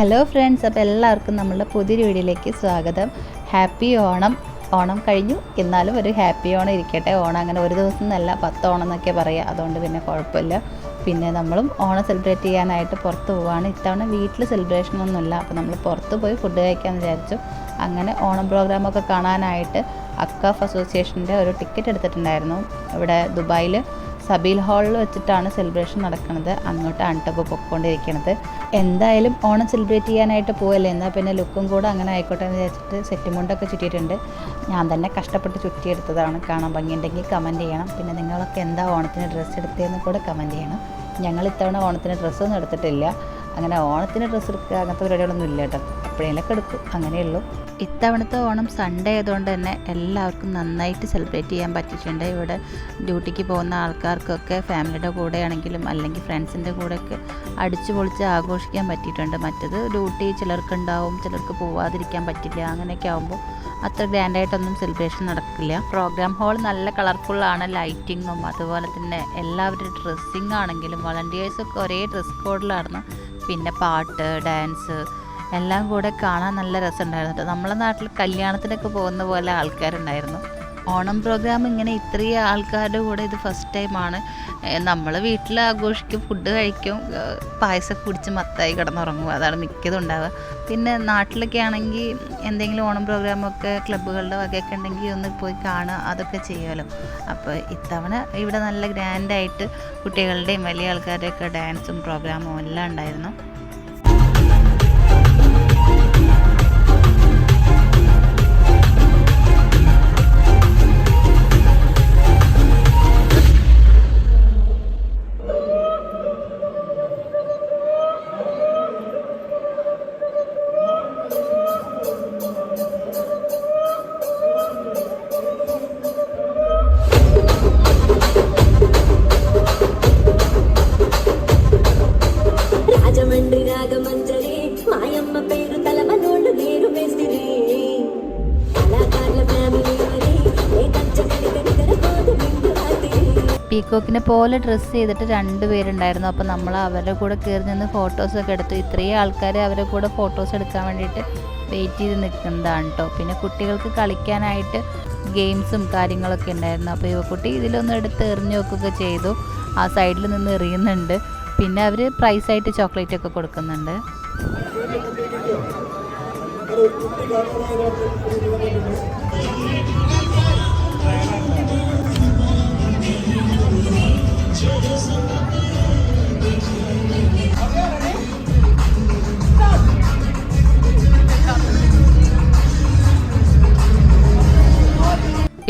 Hello friends, അപ്പോൾ എല്ലാവർക്കും നമ്മളുടെ പുതിയൊരു വീഡിയോയിലേക്ക് സ്വാഗതം. ഹാപ്പി ഓണം. ഓണം കഴിഞ്ഞു, എന്നാലും ഒരു ഹാപ്പി ഓണം ഇരിക്കട്ടെ. ഓണം അങ്ങനെ ഒരു ദിവസം എന്നല്ല, 10 ഓണം എന്നൊക്കെ പറയുക, അതുകൊണ്ട് പിന്നെ കുഴപ്പമില്ല. പിന്നെ നമ്മളും ഓണം സെലിബ്രേറ്റ് ചെയ്യാനായിട്ട് പുറത്ത് പോവുകയാണ്. ഇത്തവണ വീട്ടിൽ സെലിബ്രേഷനൊന്നുമില്ല, അപ്പോൾ നമ്മൾ പുറത്ത് പോയി ഫുഡ് കഴിക്കാമെന്ന് വിചാരിച്ചു. അങ്ങനെ ഓണം പ്രോഗ്രാമൊക്കെ കാണാനായിട്ട് അക്കാഫ് അസോസിയേഷൻ്റെ ഒരു ടിക്കറ്റ് എടുത്തിട്ടുണ്ടായിരുന്നു. ഇവിടെ ദുബായിൽ സബീൽ ഹാളിൽ വെച്ചിട്ടാണ് സെലിബ്രേഷൻ നടക്കുന്നത്. അങ്ങോട്ടാണ് ഇപ്പോൾ പൊയ്ക്കൊണ്ടിരിക്കുന്നത്. എന്തായാലും ഓണം സെലിബ്രേറ്റ് ചെയ്യാനായിട്ട് പോവല്ലേ, എന്നാൽ പിന്നെ ലുക്കും കൂടെ അങ്ങനെ ആയിക്കോട്ടെ എന്ന് വിചാരിച്ചിട്ട് സെറ്റ് മുണ്ടൊക്കെ ചുറ്റിയിട്ടുണ്ട്. ഞാൻ തന്നെ കഷ്ടപ്പെട്ട് ചുറ്റിയെടുത്തതാണ്. കാണാൻ ഭംഗിയുണ്ടെങ്കിൽ കമൻറ്റ് ചെയ്യണം. പിന്നെ നിങ്ങളൊക്കെ എന്താ ഓണത്തിന് ഡ്രസ്സ് എടുത്തതെന്ന് കൂടെ കമൻറ്റ് ചെയ്യണം. ഞങ്ങൾ ഇത്തവണ ഓണത്തിന് ഡ്രസ്സൊന്നും എടുത്തിട്ടില്ല. അങ്ങനെ ഓണത്തിന് ഡ്രസ്സ് എടുക്കുക അങ്ങനത്തെ പരിപാടികളൊന്നും ഇല്ല കേട്ടോ. എപ്പോഴേലൊക്കെ എടുക്കും, അങ്ങനെയുള്ളൂ. ഇത്തവണത്തെ ഓണം സൺഡേ ആയതുകൊണ്ട് തന്നെ എല്ലാവർക്കും നന്നായിട്ട് സെലിബ്രേറ്റ് ചെയ്യാൻ പറ്റിയിട്ടുണ്ട്. ഇവിടെ ഡ്യൂട്ടിക്ക് പോകുന്ന ആൾക്കാർക്കൊക്കെ ഫാമിലിയുടെ കൂടെയാണെങ്കിലും അല്ലെങ്കിൽ ഫ്രണ്ട്സിൻ്റെ കൂടെയൊക്കെ അടിച്ചു പൊളിച്ച് ആഘോഷിക്കാൻ പറ്റിയിട്ടുണ്ട്. മറ്റത് ഡ്യൂട്ടി ചിലർക്കുണ്ടാവും, ചിലർക്ക് പോവാതിരിക്കാൻ പറ്റില്ല. അങ്ങനെയൊക്കെ ആകുമ്പോൾ അത്ര ഗ്രാൻഡായിട്ടൊന്നും സെലിബ്രേഷൻ നടക്കില്ല. പ്രോഗ്രാം ഹാൾ നല്ല കളർഫുള്ളാണ്. ലൈറ്റിങ്ങും അതുപോലെ തന്നെ എല്ലാവരുടെ ഡ്രസ്സിങ് ആണെങ്കിലും വളണ്ടിയേഴ്സൊക്കെ ഒരേ ഡ്രസ് കോഡിലായിരുന്നു. പിന്നെ പാട്ട്, ഡാൻസ് എല്ലാം കൂടെ കാണാൻ നല്ല രസമുണ്ടായിരുന്നു കേട്ടോ. നമ്മളെ നാട്ടിൽ കല്യാണത്തിനൊക്കെ പോകുന്ന പോലെ ആൾക്കാരുണ്ടായിരുന്നു. ഓണം പ്രോഗ്രാം ഇങ്ങനെ ഇത്രയും ആൾക്കാരുടെ കൂടെ ഇത് ഫസ്റ്റ് ടൈമാണ്. നമ്മൾ വീട്ടിൽ ആഘോഷിക്കും, ഫുഡ് കഴിക്കും, പായസമൊക്കെ കുടിച്ച് മത്തായി കിടന്നുറങ്ങും. അതാണ് മിക്കതും ഉണ്ടാവുക. പിന്നെ നാട്ടിലൊക്കെ ആണെങ്കിൽ എന്തെങ്കിലും ഓണം പ്രോഗ്രാമൊക്കെ ക്ലബ്ബുകളുടെ വകയൊക്കെ ഉണ്ടെങ്കിൽ ഒന്ന് പോയി കാണുക, അതൊക്കെ ചെയ്യുമല്ലോ. അപ്പോൾ ഇത്തവണ ഇവിടെ നല്ല ഗ്രാൻഡായിട്ട് കുട്ടികളുടെയും വലിയ ആൾക്കാരുടെയൊക്കെ ഡാൻസും പ്രോഗ്രാമും എല്ലാം ഉണ്ടായിരുന്നു. പീക്കോക്കിനെ പോലെ ഡ്രസ്സ് ചെയ്തിട്ട് 2 പേരുണ്ടായിരുന്നു. അപ്പോൾ നമ്മൾ അവരുടെ കൂടെ കയറി നിന്ന് ഫോട്ടോസൊക്കെ എടുത്തു. ഇത്രയും ആൾക്കാർ അവരുടെ കൂടെ ഫോട്ടോസ് എടുക്കാൻ വേണ്ടിയിട്ട് വെയിറ്റ് ചെയ്ത് നിൽക്കുന്നതാണ് കേട്ടോ. പിന്നെ കുട്ടികൾക്ക് കളിക്കാനായിട്ട് ഗെയിംസും കാര്യങ്ങളൊക്കെ ഉണ്ടായിരുന്നു. അപ്പോൾ യുവക്കുട്ടി ഇതിലൊന്നും എടുത്ത് എറിഞ്ഞു വെക്കുകയൊക്കെ ചെയ്തു. ആ സൈഡിൽ നിന്ന് എറിയുന്നുണ്ട്. പിന്നെ അവർ പ്രൈസായിട്ട് ചോക്ലേറ്റ് ഒക്കെ കൊടുക്കുന്നുണ്ട്.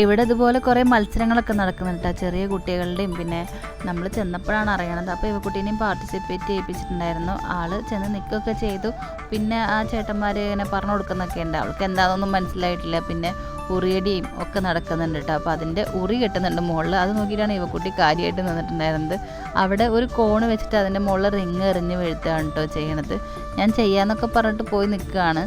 ഇവിടെ ഇതുപോലെ കുറേ മത്സരങ്ങളൊക്കെ നടക്കുന്നുണ്ട് കേട്ടോ, ചെറിയ കുട്ടികളുടെയും. പിന്നെ നമ്മൾ ചെന്നപ്പോഴാണ് അറിയണത്. അപ്പോൾ ഇവക്കുട്ടീനെയും പാർട്ടിസിപ്പേറ്റ് ചെയ്യിപ്പിച്ചിട്ടുണ്ടായിരുന്നു. ആൾ ചെന്ന് നിൽക്കുകയൊക്കെ ചെയ്തു. പിന്നെ ആ ചേട്ടന്മാർ ഇങ്ങനെ പറഞ്ഞു കൊടുക്കുന്നൊക്കെ ഉണ്ട്. അവൾക്ക് എന്താണെന്നൊന്നും മനസ്സിലായിട്ടില്ല. പിന്നെ ഉറിയടിയും ഒക്കെ നടക്കുന്നുണ്ട് കേട്ടോ. അപ്പോൾ അതിൻ്റെ ഉറി കെട്ടുന്നുണ്ട് മുകളിൽ. അത് നോക്കിയിട്ടാണ് ഇവക്കുട്ടി കാര്യമായിട്ട് നിന്നിട്ടുണ്ടായിരുന്നത്. അവിടെ ഒരു കോണ് വെച്ചിട്ട് അതിൻ്റെ മുകളിൽ റിങ് എറിഞ്ഞ് വീഴ്ത്തുകയാണ് കേട്ടോ ചെയ്യണത്. ഞാൻ ചെയ്യാമെന്നൊക്കെ പറഞ്ഞിട്ട് പോയി നിൽക്കുകയാണ്.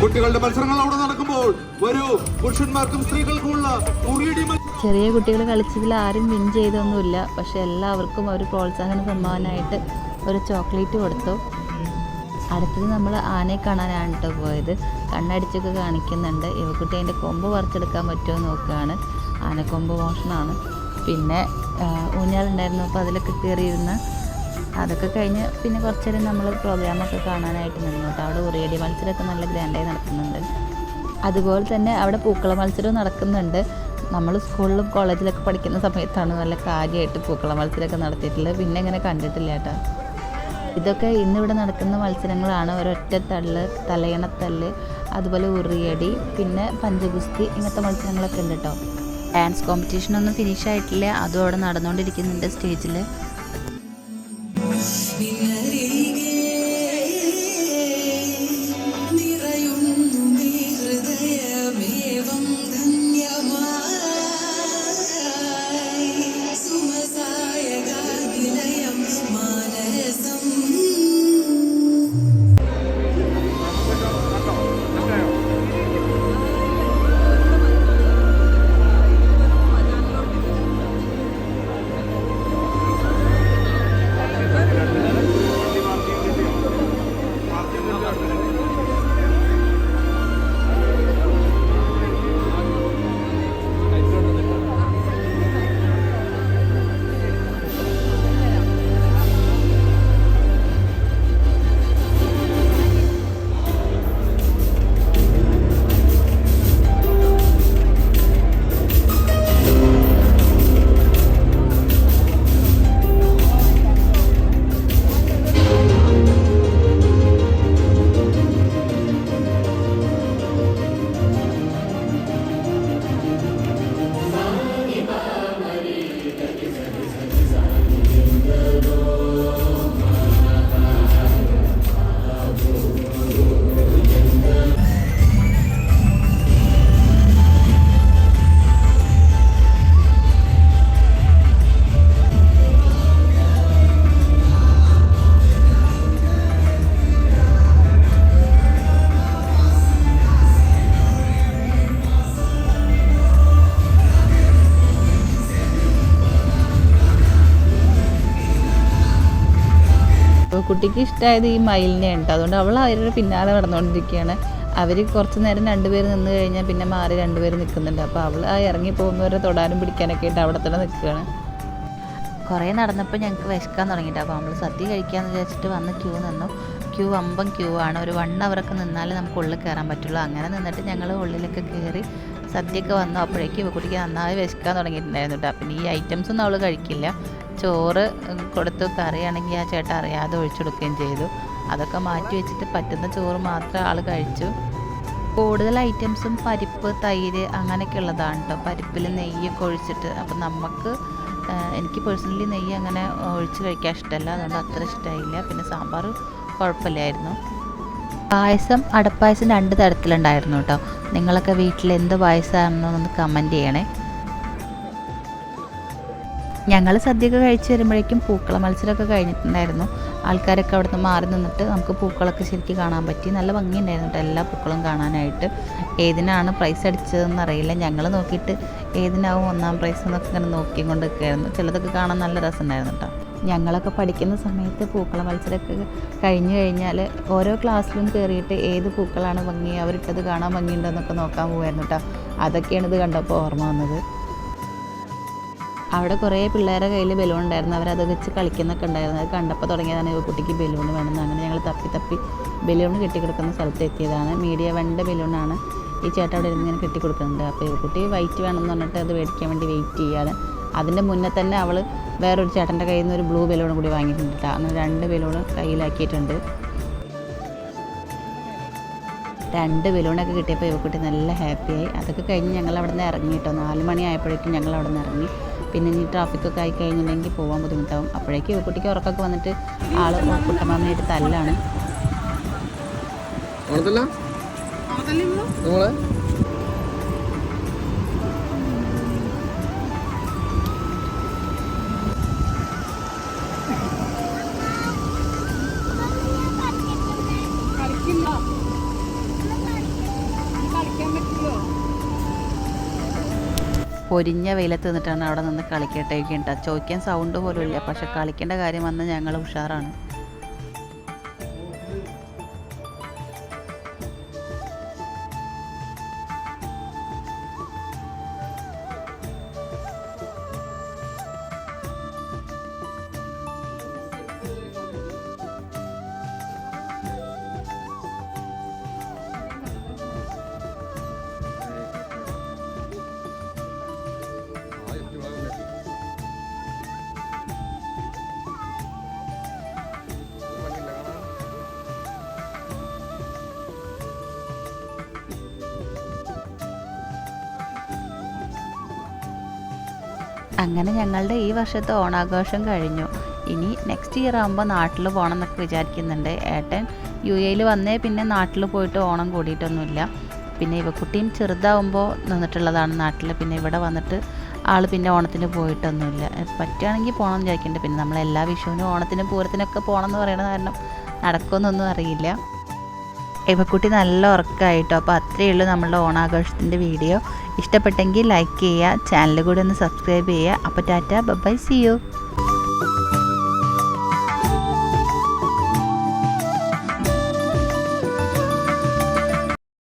കുട്ടികളുടെ മത്സരങ്ങൾ അവിടെ നടക്കുമ്പോൾ വരൂ, പുരുഷന്മാർക്കും സ്ത്രീകൾക്കുമുള്ള ചെറിയ കുട്ടികൾ കളിച്ചതിൽ ആരും വിൻ ചെയ്തൊന്നുമില്ല. പക്ഷെ എല്ലാവർക്കും ഒരു പ്രോത്സാഹന സമ്മാനമായിട്ട് ഒരു ചോക്ലേറ്റ് കൊടുത്തു. അടുത്തത് നമ്മൾ ആനയെ കാണാനാണ് കേട്ടോ പോയത്. കണ്ണടിച്ചൊക്കെ കാണിക്കുന്നുണ്ട്. ഇവക്കുട്ടി അതിൻ്റെ കൊമ്പ് പറിച്ചെടുക്കാൻ പറ്റുമോ നോക്കുകയാണ്. ആനക്കൊമ്പ് മോഷണമാണ്. പിന്നെ ഊഞ്ഞാലുണ്ടായിരുന്നു, അപ്പോൾ അതിലൊക്കെ കയറിയിരുന്ന് അതൊക്കെ കഴിഞ്ഞ് പിന്നെ കുറച്ച് നേരം നമ്മൾ പ്രോഗ്രാമൊക്കെ കാണാനായിട്ട് നിന്നു കേട്ടോ. അവിടെ ഉറിയടി മത്സരമൊക്കെ നല്ല ഗ്രാൻഡായി നടക്കുന്നുണ്ട്. അതുപോലെ തന്നെ അവിടെ പൂക്കള മത്സരവും നടക്കുന്നുണ്ട്. നമ്മൾ സ്കൂളിലും കോളേജിലൊക്കെ പഠിക്കുന്ന സമയത്താണ് നല്ല കാര്യമായിട്ട് പൂക്കള മത്സരമൊക്കെ നടത്തിയിട്ടുള്ളത്. പിന്നെ ഇങ്ങനെ കണ്ടിട്ടില്ല കേട്ടോ. ഇതൊക്കെ ഇന്നിവിടെ നടക്കുന്ന മത്സരങ്ങളാണ്. ഒരൊറ്റത്തള്ള്, തലയണത്തല്ല്, അതുപോലെ ഉറിയടി, പിന്നെ പഞ്ചഗുസ്തി, ഇങ്ങനത്തെ മത്സരങ്ങളൊക്കെ ഉണ്ട് കേട്ടോ. ഡാൻസ് കോമ്പറ്റീഷനൊന്നും ഫിനിഷ് ആയിട്ടില്ല, അതും അവിടെ നടന്നുകൊണ്ടിരിക്കുന്നുണ്ട് സ്റ്റേജിൽ. നിറയുന്നു നീ ഹൃദയമേ കുട്ടിക്ക് ഇഷ്ടമായത് ഈ മയിലിനെ ഉണ്ട്. അതുകൊണ്ട് അവൾ അവരുടെ പിന്നാലെ നടന്നുകൊണ്ടിരിക്കുകയാണ്. അവർ കുറച്ച് നേരം രണ്ടുപേർ നിന്ന് കഴിഞ്ഞാൽ പിന്നെ മാറി രണ്ടുപേർ നിൽക്കുന്നുണ്ട്. അപ്പോൾ അവൾ ആ ഇറങ്ങി പോകുന്നവരെ തൊടാനും പിടിക്കാനൊക്കെ ആയിട്ട് അവിടെ തന്നെ നിൽക്കുകയാണ്. കുറേ നടന്നപ്പോൾ ഞങ്ങൾക്ക് വിശക്കാൻ തുടങ്ങിയിട്ട് അപ്പോൾ നമ്മൾ സദ്യ കഴിക്കാമെന്ന് വിചാരിച്ചിട്ട് വന്ന് ക്യൂ നിന്നു. ക്യൂ വമ്പം ക്യൂ ആണ്. ഒരു 1 അവറൊക്കെ നിന്നാലേ നമുക്ക് ഉള്ളിൽ കയറാൻ പറ്റുള്ളൂ. അങ്ങനെ നിന്നിട്ട് ഞങ്ങൾ ഉള്ളിലൊക്കെ കയറി സദ്യയൊക്കെ വന്നു. അപ്പോഴേക്കും കുട്ടിക്ക് നന്നായി വിശക്കാൻ തുടങ്ങിയിട്ടുണ്ടായിരുന്നു കേട്ടോ. പിന്നെ ഈ ഐറ്റംസ് ഒന്നും അവൾ കഴിക്കില്ല. ചോറ് കൊടുത്തു, കറിയാണെങ്കിൽ ആ ചേട്ടൻ അറിയാതെ ഒഴിച്ചെടുക്കുകയും ചെയ്തു. അതൊക്കെ മാറ്റി വെച്ചിട്ട് പറ്റുന്ന ചോറ് മാത്രം ആൾ കഴിച്ചു. കൂടുതൽ ഐറ്റംസും പരിപ്പ്, തൈര് അങ്ങനെയൊക്കെ ഉള്ളതാണ് കേട്ടോ. പരിപ്പിൽ നെയ്യൊക്കെ ഒഴിച്ചിട്ട്. അപ്പം എനിക്ക് പേഴ്സണലി നെയ്യ് അങ്ങനെ ഒഴിച്ച് കഴിക്കാൻ ഇഷ്ടമല്ല, അതുകൊണ്ട് അത്ര ഇഷ്ടമായില്ല. പിന്നെ സാമ്പാർ കുഴപ്പമില്ലായിരുന്നു. പായസം, അടപ്പായസം 2 തരത്തിലുണ്ടായിരുന്നു കേട്ടോ. നിങ്ങളൊക്കെ വീട്ടിൽ എന്ത് പായസമാണെന്നൊന്ന് കമൻറ്റ് ചെയ്യണേ. ഞങ്ങൾ സദ്യയൊക്കെ കഴിച്ച് വരുമ്പോഴേക്കും പൂക്കള മത്സരമൊക്കെ കഴിഞ്ഞിട്ടുണ്ടായിരുന്നു. ആൾക്കാരൊക്കെ അവിടെ നിന്ന് മാറി നിന്നിട്ട് നമുക്ക് പൂക്കളൊക്കെ ശരിക്കും കാണാൻ പറ്റി. നല്ല ഭംഗിയുണ്ടായിരുന്നു കേട്ടോ എല്ലാ പൂക്കളും കാണാനായിട്ട്. ഏതിനാണ് പ്രൈസ് അടിച്ചതെന്ന് അറിയില്ല. ഞങ്ങൾ നോക്കിയിട്ട് ഏതിനാവും 1ാം പ്രൈസ് എന്നൊക്കെ ഇങ്ങനെ നോക്കിക്കൊണ്ട് നിൽക്കുകയായിരുന്നു. ചിലതൊക്കെ കാണാൻ നല്ല രസമുണ്ടായിരുന്നു കേട്ടോ. ഞങ്ങളൊക്കെ പഠിക്കുന്ന സമയത്ത് പൂക്കള മത്സരമൊക്കെ കഴിഞ്ഞ് കഴിഞ്ഞാൽ ഓരോ ക്ലാസ്സിലും കയറിയിട്ട് ഏത് പൂക്കളാണ് ഭംഗി, അവരിട്ടത് കാണാൻ ഭംഗിയുണ്ടോയെന്നൊക്കെ നോക്കാൻ പോകുമായിരുന്നു കേട്ടോ. അതൊക്കെയാണ് ഇത് കണ്ടപ്പോൾ ഓർമ്മ വന്നത്. അവിടെ കുറേ പിള്ളേരുടെ കയ്യിൽ ബലൂൺ ഉണ്ടായിരുന്നു. അവരത് വെച്ച് കളിക്കുന്നൊക്കെ ഉണ്ടായിരുന്നു. അത് കണ്ടപ്പോൾ തുടങ്ങിയതാണ് ഈ കുട്ടിക്ക് ബലൂൺ വേണമെന്ന്. അങ്ങനെ ഞങ്ങൾ തപ്പി ബലൂൺ കെട്ടിക്കൊടുക്കുന്ന സ്ഥലത്ത് എത്തിയതാണ്. മീഡിയ 1 ബലൂണാണ് ഈ ചേട്ടൻ അവിടെ ഇരുന്ന് ഇങ്ങനെ കെട്ടിക്കൊടുക്കുന്നുണ്ട്. അപ്പോൾ ഈ കുട്ടി വൈറ്റ് വേണമെന്ന് പറഞ്ഞിട്ട് അത് മേടിക്കാൻ വേണ്ടി വെയിറ്റ് ചെയ്യാണ്. അതിൻ്റെ മുന്നേ തന്നെ അവൾ വേറൊരു ചേട്ടൻ്റെ കയ്യിൽ നിന്ന് ഒരു ബ്ലൂ ബലൂൺ കൂടി വാങ്ങിയിട്ടുണ്ട്. അങ്ങനെ 2 ബലൂൺ കയ്യിലാക്കിയിട്ടുണ്ട്. 2 ബലൂണൊക്കെ കിട്ടിയപ്പോൾ ഇവക്കുട്ടി നല്ല ഹാപ്പിയായി. അതൊക്കെ കഴിഞ്ഞ് ഞങ്ങൾ അവിടെ നിന്ന് ഇറങ്ങി കേട്ടോ. 4 മണി ആയപ്പോഴേക്കും ഞങ്ങൾ അവിടെ നിന്ന് ഇറങ്ങി. പിന്നെ ഇനി ട്രാഫിക്കൊക്കെ ആയി കഴിഞ്ഞിട്ടുണ്ടെങ്കിൽ പോകാൻ ബുദ്ധിമുട്ടാവും. അപ്പോഴേക്കും ഇവക്കുട്ടിക്ക് ഉറക്കൊക്കെ വന്നിട്ട് ആൾ കുട്ടമാമനായിട്ട് തല്ലാണ്. പൊരിഞ്ഞ വെയിലത്ത് നിന്നിട്ടാണ് അവിടെ നിന്ന് കളിക്കട്ടേക്കേണ്ട. ചോദിക്കാൻ സൗണ്ട് പോലും ഇല്ല. പക്ഷെ കളിക്കേണ്ട കാര്യം വന്ന് ഞങ്ങൾ ഉഷാറാണ്. അങ്ങനെ ഞങ്ങളുടെ ഈ വർഷത്തെ ഓണാഘോഷം കഴിഞ്ഞു. ഇനി നെക്സ്റ്റ് ഇയർ ആകുമ്പോൾ നാട്ടിൽ പോകണം എന്നൊക്കെ വിചാരിക്കുന്നുണ്ട്. ഏട്ടൻ UAE വന്നേ പിന്നെ നാട്ടിൽ പോയിട്ട് ഓണം കൂടിയിട്ടൊന്നുമില്ല. പിന്നെ ഇവക്കുട്ടിയും ചെറുതാവുമ്പോൾ നിന്നിട്ടുള്ളതാണ് നാട്ടിൽ. പിന്നെ ഇവിടെ വന്നിട്ട് ആൾ പിന്നെ ഓണത്തിന് പോയിട്ടൊന്നുമില്ല. പറ്റുകയാണെങ്കിൽ പോകണം എന്ന് വിചാരിക്കുന്നുണ്ട്. പിന്നെ നമ്മളെല്ലാ വിഷുവിനും ഓണത്തിനും പൂരത്തിനൊക്കെ പോകണം എന്ന് പറയുന്ന കാരണം നടക്കുമെന്നൊന്നും അറിയില്ല. ഇവക്കുട്ടി നല്ല ഉറക്കമായിട്ടോ. അപ്പോൾ അത്രയേ ഉള്ളൂ നമ്മളുടെ ഓണാഘോഷത്തിൻ്റെ വീഡിയോ. ഇഷ്ടപ്പെട്ടെങ്കിൽ ലൈക്ക് ചെയ്യുക, ചാനൽ കൂടി ഒന്ന് സബ്സ്ക്രൈബ് ചെയ്യുക. അപ്പോൾ ടാറ്റ, ബൈ, സീ യു.